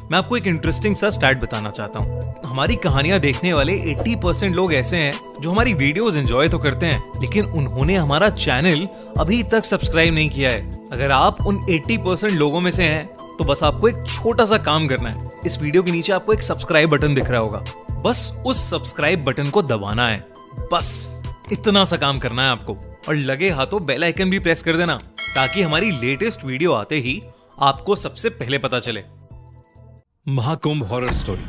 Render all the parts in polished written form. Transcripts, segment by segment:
मैं आपको एक इंटरेस्टिंग सा स्टैट बताना चाहता हूँ। हमारी कहानियां देखने वाले 80% लोग ऐसे हैं जो हमारी वीडियोस एंजॉय तो करते हैं, लेकिन उन्होंने हमारा चैनल अभी तक सब्सक्राइब नहीं किया है। अगर आप उन 80% लोगों में से हैं तो बस आपको एक छोटा सा काम करना है। इस वीडियो के नीचे आपको एक सब्सक्राइब बटन दिख रहा होगा, बस उस सब्सक्राइब बटन को दबाना है। बस इतना सा काम करना है आपको, और लगे हाथों बेल आइकन भी प्रेस कर देना ताकि हमारी लेटेस्ट वीडियो आते ही आपको सबसे पहले पता चले। Mahakumbh horror story.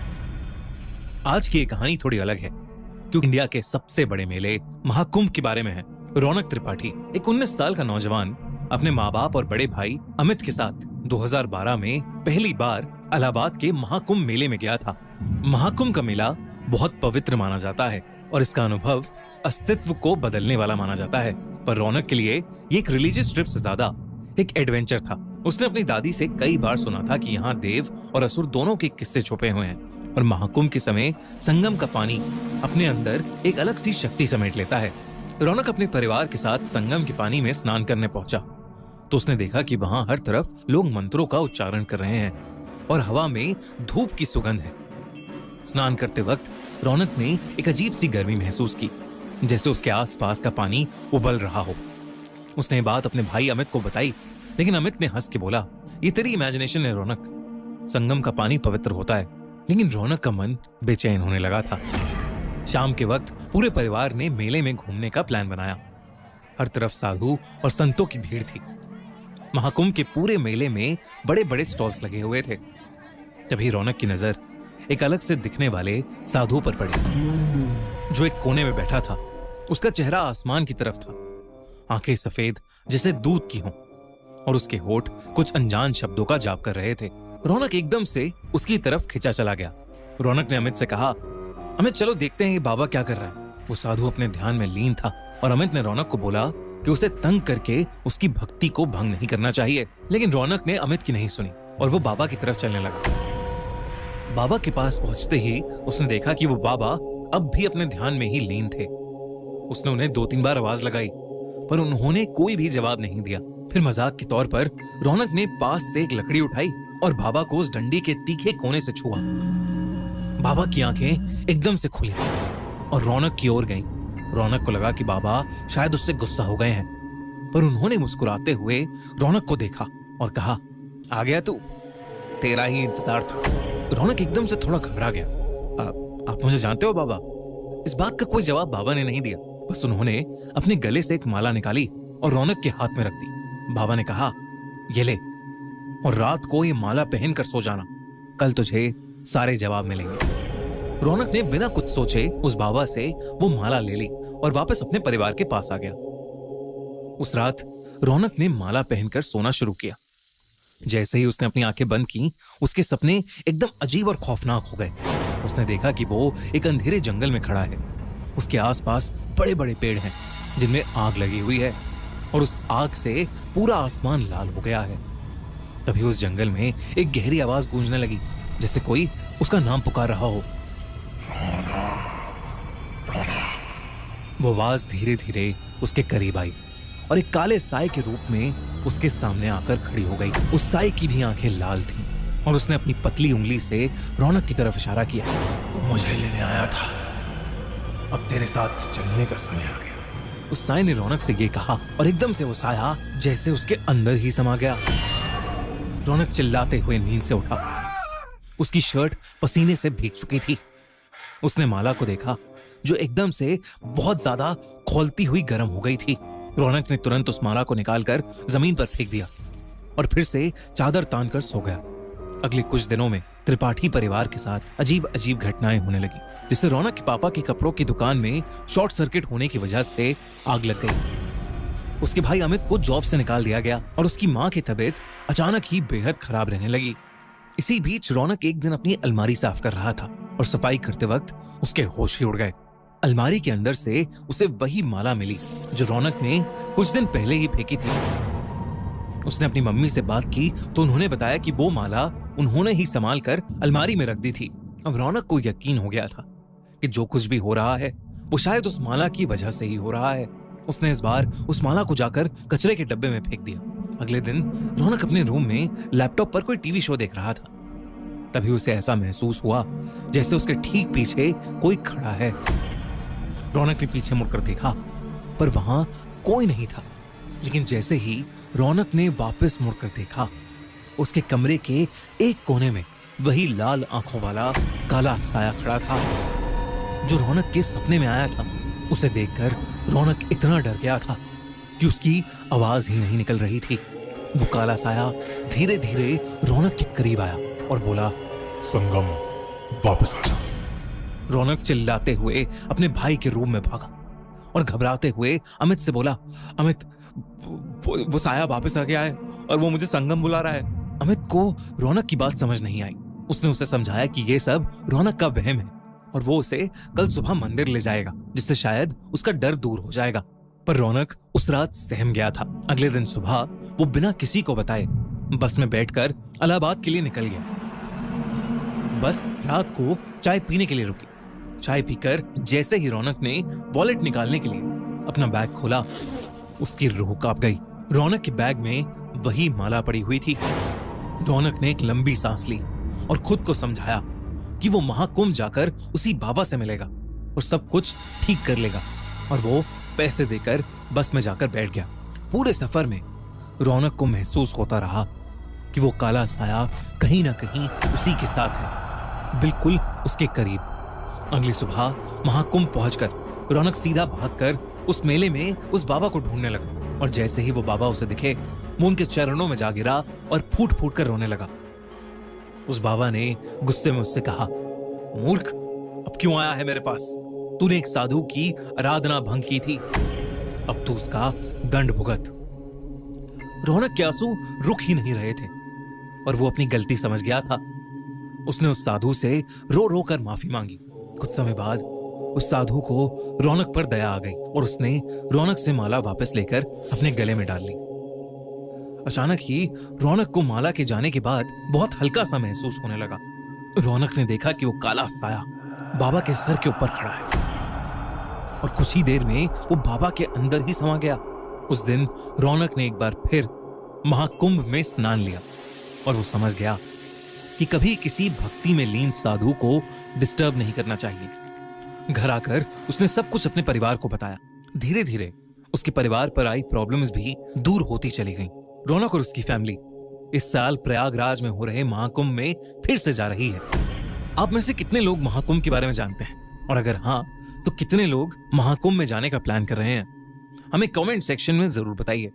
आज की ये कहानी थोड़ी अलग है क्योंकि इंडिया के सबसे बड़े मेले महाकुंभ के बारे में है। रौनक त्रिपाठी, एक 19 साल का नौजवान, अपने माँ बाप और बड़े भाई अमित के साथ 2012 में पहली बार इलाहाबाद के महाकुंभ मेले में गया था। महाकुंभ का मेला बहुत पवित्र माना जाता है और इसका अनुभव अस्तित्व को बदलने वाला माना जाता है, पर रौनक के लिए ये एक रिलीजियस ट्रिप से ज्यादा एक एडवेंचर था। उसने अपनी दादी से कई बार सुना था कि यहाँ देव और असुर दोनों के किस्से छुपे हुए हैं और महाकुंभ के समय संगम का पानी अपने अंदर एक अलग सी शक्ति समेट लेता है। रौनक अपने परिवार के साथ संगम के पानी में स्नान करने पहुंचा तो उसने देखा कि वहां हर तरफ लोग मंत्रों का उच्चारण कर रहे हैं और हवा में धूप की सुगंध है। स्नान करते वक्त रौनक ने एक अजीब सी गर्मी महसूस की, जैसे उसके आसपास का पानी उबल रहा हो। उसने ये बात अपने भाई अमित को बताई, लेकिन अमित ने हंस के बोला, ये तेरी इमेजिनेशन है रौनक, संगम का पानी पवित्र होता है। लेकिन रौनक का मन बेचैन होने लगा था। शाम के वक्त पूरे परिवार ने मेले में घूमने का प्लान बनाया। हर तरफ साधु और संतों की भीड़ थी। महाकुंभ के पूरे मेले में बड़े बड़े स्टॉल्स लगे हुए थे। तभी रौनक की नजर एक अलग से दिखने वाले साधु पर पड़ी जो एक कोने में बैठा था। उसका चेहरा आसमान की तरफ था, आंखें सफेद जैसे दूध की हों और उसके होठ कुछ अनजान शब्दों का जाप कर रहे थे। रौनक एकदम से उसकी तरफ खिंचा चला गया। रौनक ने अमित से कहा, अमित चलो देखते हैं ये बाबा क्या कर रहा है। वो साधु अपने ध्यान में लीन था और अमित ने रौनक को बोला कि उसे तंग करके उसकी भक्ति को भंग नहीं करना चाहिए। लेकिन रौनक ने अमित की नहीं सुनी और वो बाबा की तरफ चलने लगा। बाबा के पास पहुंचते ही उसने देखा कि वो बाबा अब भी अपने ध्यान में ही लीन थे। उसने उन्हें 2-3 बार आवाज लगाई पर उन्होंने कोई भी जवाब नहीं दिया। फिर मजाक के तौर पर रौनक ने पास से एक लकड़ी उठाई और बाबा को उस डंडी के तीखे कोने से छुआ। बाबा की आंखें एकदम से खुली और रौनक की ओर गईं। रौनक को लगा कि बाबा शायद उससे गुस्सा हो गए हैं, पर उन्होंने मुस्कुराते हुए रौनक को देखा और कहा, आ गया तू, तेरा ही इंतजार था। रौनक एकदम से थोड़ा घबरा गया। आप मुझे जानते हो बाबा? इस बात का कोई जवाब बाबा ने नहीं दिया, बस उन्होंने अपने गले से एक माला निकाली और रौनक के हाथ में रख दी। बाबा ने कहा, ये ले और रात को ये माला पहनकर सो जाना, कल तुझे सारे जवाब मिलेंगे। रौनक ने बिना कुछ सोचे उस बाबा से वो माला ले ली और वापस अपने परिवार के पास आ गया। उस रात रौनक ने माला पहनकर सोना शुरू किया। जैसे ही उसने अपनी आंखें बंद की, उसके सपने एकदम अजीब और खौफनाक हो गए। उसने देखा कि वो एक अंधेरे जंगल में खड़ा है। उसके आसपास बड़े बड़े पेड़ हैं जिनमें आग लगी हुई है और उस आग से पूरा आसमान लाल हो गया है। तभी उस जंगल में एक गहरी आवाज गूंजने लगी, जैसे कोई उसका नाम पुकार रहा हो। वो आवाज धीरे धीरे उसके करीब आई और एक काले साए के रूप में उसके सामने आकर खड़ी हो गई। उस साए की भी आंखें लाल थीं और उसने अपनी पतली उंगली से रौनक की तरफ इशारा किया। तो मुझे लेने आया था, अब तेरे साथ चलने का समय आ गया। उस साए ने रौनक से ये कहा और एकदम से वो साया जैसे उसके अंदर ही समा गया। रौनक चिल्लाते हुए नींद से उठा। उसकी शर्ट पसीने से भीग चुकी थी। उसने माला को देखा जो एकदम से बहुत ज्यादा खौलती हुई गर्म हो गई थी। रौनक ने तुरंत उस माला को निकालकर जमीन पर फेंक दिया और फिर से चादर तानकर सो गया। अगले कुछ दिनों में त्रिपाठी परिवार के साथ अजीब अजीब घटनाएं होने लगी, जिससे रौनक के पापा की कपड़ों की दुकान में शॉर्ट सर्किट होने की वजह से आग लग गई। उसके भाई अमित को जॉब से निकाल दिया गया और उसकी मां की तबीयत अचानक ही बेहद खराब रहने लगी। इसी बीच रौनक एक दिन अपनी अलमारी साफ कर रहा था और सफाई करते वक्त उसके होश ही उड़ गए। अलमारी के अंदर से उसे वही माला मिली जो रौनक ने कुछ दिन पहले ही फेंकी थी। उसने अपनी मम्मी से बात की तो उन्होंने बताया कि वो माला उन्होंने ही संभाल कर अलमारी में रख दी थी। अब रौनक को यकीन हो गया था कि जो कुछ भी हो रहा है वो शायद उस माला की वजह से ही हो रहा है। उसने इस बार उस माला को जाकर कचरे के डब्बे में फेंक दिया। अगले दिन रौनक अपने रूम में लैपटॉप पर कोई टीवी शो देख रहा था। तभी उसे ऐसा महसूस हुआ जैसे उसके ठीक पीछे कोई खड़ा है। रौनक ने पीछे मुड़कर देखा पर वहां कोई नहीं था। लेकिन जैसे ही रौनक ने वापस मुड़कर देखा, उसके कमरे के एक कोने में वही लाल आंखों वाला काला साया खड़ा था जो रौनक के सपने में आया था। उसे देखकर रौनक इतना डर गया था कि उसकी आवाज ही नहीं निकल रही थी। वो काला साया धीरे धीरे रौनक के करीब आया और बोला, संगम, वापस आ जा। रौनक चिल्लाते हुए अपने भाई के रूम में भागा और घबराते हुए अमित से बोला, अमित, वो साया वापस आ गया है और वो मुझे संगम बुला रहा है। अमित को रौनक की बात समझ नहीं आई। उसने उसे समझाया कि ये सब रौनक का वहम है और वो उसे कल सुबह मंदिर ले जाएगा, जिससे शायद उसका डर दूर हो जाएगा। पर रौनक उस रात सहम गया था। अगले दिन सुबह वो बिना किसी को बताए बस में बैठकर इलाहाबाद के लिए निकल गया। बस रात को चाय पीने के लिए रुकी। चाय पीकर जैसे ही रौनक ने वॉलेट निकालने के लिए अपना बैग खोला, उसकी रूह कांप गई। रौनक के बैग में वही माला पड़ी हुई थी। रौनक ने एक लंबी सांस ली और खुद को समझाया कि वो महाकुंभ जाकर उसी बाबा से मिलेगा और सब कुछ ठीक कर लेगा। और वो पैसे देकर बस में जाकर बैठ गया। पूरे सफर में रौनक को महसूस होता रहा कि वो काला साया कहीं ना कहीं उसी के साथ है, बिल्कुल उसके करीब। अगली सुबह महाकुंभ पहुंचकर रौनक सीधा भागकर उस मेले में उस बाबा को ढूंढने लगा। और जैसे ही वो बाबा उसे दिखे, वो उनके चरणों में जा गिरा और फूट फूट कर रोने लगा। उस बाबा ने गुस्से में उससे कहा, मूर्ख, अब क्यों आया है मेरे पास? तूने एक साधु की आराधना भंग की थी, अब तू उसका दंड भुगत। रौनक के आंसू रुक ही नहीं रहे थे और वो अपनी गलती समझ गया था। उसने उस साधु से रो रो कर माफी मांगी। कुछ समय बाद उस साधु को रौनक पर दया आ गई और उसने रौनक से माला वापस लेकर अपने गले में डाल ली। अचानक ही रौनक को माला के जाने के बाद बहुत हल्का सा महसूस होने लगा। रौनक ने देखा कि वो काला साया बाबा के सर के ऊपर खड़ा है और कुछ ही देर में वो बाबा के अंदर ही समा गया। उस दिन रौनक ने एक बार फिर महाकुंभ में स्नान लिया और वो समझ गया कि कभी किसी भक्ति में लीन साधु को डिस्टर्ब नहीं करना चाहिए। घर आकर उसने सब कुछ अपने परिवार को बताया। धीरे धीरे उसके परिवार पर आई प्रॉब्लम्स भी दूर होती चली गईं। रौनक और उसकी फैमिली इस साल प्रयागराज में हो रहे महाकुंभ में फिर से जा रही है। आप में से कितने लोग महाकुंभ के बारे में जानते हैं? और अगर हाँ, तो कितने लोग महाकुंभ में जाने का प्लान कर रहे हैं? हमें कमेंट सेक्शन में जरूर बताइए।